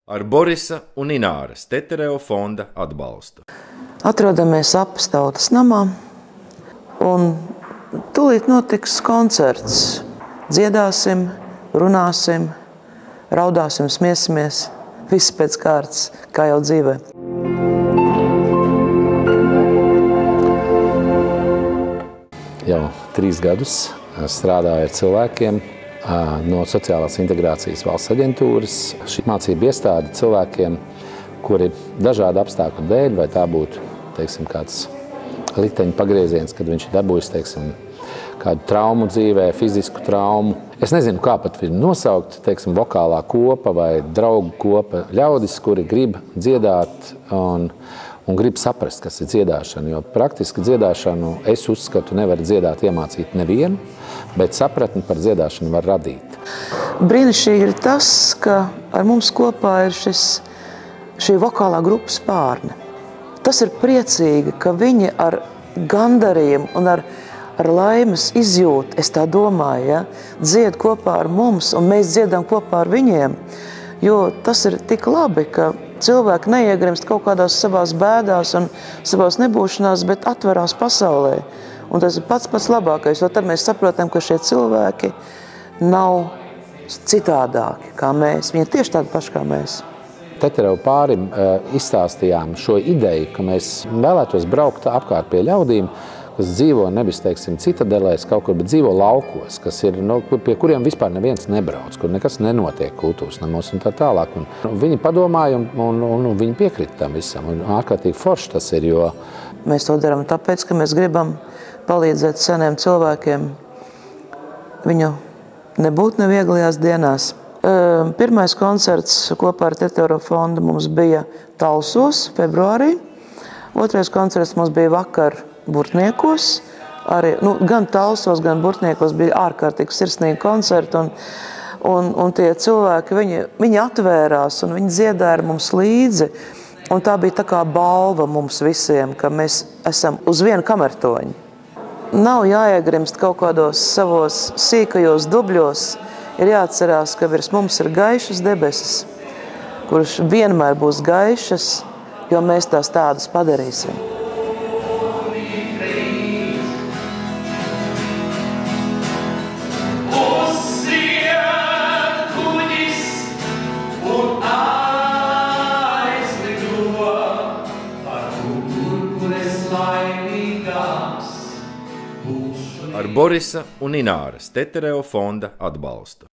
Ar Borisa un Ināras Tetereva fonda atbalstu. Atrodamies Apes tautas namā, un tūlīt notiks koncerts. Dziedāsim, runāsim, raudāsim, smiesimies, viss pēc kārtas, kā jau dzīvē. Jau 3 gadus strādāju ar cilvēkiem no Sociālās integrācijas valsts aģentūras. Šī mācība iestāde cilvēkiem, kuri dažādu apstākļu dēļ, vai tā būtu, teiksim, kāds likteņa pagrieziens, kad viņš ir dabūjis, teiksim, kādu traumu dzīvē, fizisku traumu. Es nezinu, kā pat viņu nosaukt, teiksim, vokālā kopa vai draugu kopa. Ļaudis, kuri grib dziedāt un grib saprast, kas ir dziedāšana, jo praktiski dziedāšanu, es uzskatu, nevar dziedāt iemācīt nevienu, bet sapratni par dziedāšanu var radīt. Brīnišķīgi ir tas, ka ar mums kopā ir šī vokālā grupa Spārne. Tas ir priecīgi, ka viņi ar gandarījumu un ar laimes izjūtu, es tā domāju, ja, dzied kopā ar mums, un mēs dziedam kopā ar viņiem, jo tas ir tik labi, ka cilvēki neiegrimst kaut kādās savās bēdās un savās nebūšanās, bet atverās pasaulē. Un tas ir pats labākais, jo tad mēs saprotam, ka šie cilvēki nav citādāki kā mēs. Viņi ir tieši tādi paši kā mēs. Tetereva pārim izstāstījām šo ideju, ka mēs vēlētos braukt apkārt pie ļaudīm, kas dzīvo nevis, teiksim, citadelēs kaut kur, bet dzīvo laukos, kas ir, pie kuriem vispār neviens nebrauc, kur nekas nenotiek kultūras namos un tā tālāk. Un viņi padomāja un viņi piekrita tam visam. Un ārkārtīgi forši tas ir, jo mēs to darām tāpēc, ka mēs gribam palīdzēt seniem cilvēkiem viņu nebūt nevieglajās dienās. Pirmais koncerts kopā ar Tetereva fondu mums bija Talsos, februārī. Otrais koncerts mums bija vakar Burtniekos. Arī, gan Talsos, gan Burtniekos bija ārkārtīgi sirsnīgi koncerti. Un tie cilvēki, viņi atvērās un viņi dziedāja ar mums līdzi. Un tā bija tā kā balva mums visiem, ka mēs esam uz vienu kamertoņu. Nav jāiegrimst kaut kādos savos sīkajos dubļos. Ir jāatcerās, ka virs mums ir gaišas debesis, kuras vienmēr būs gaišas, jo mēs tās tādas padarīsim. Ar Borisa un Ināras Tetereva fonda atbalstu.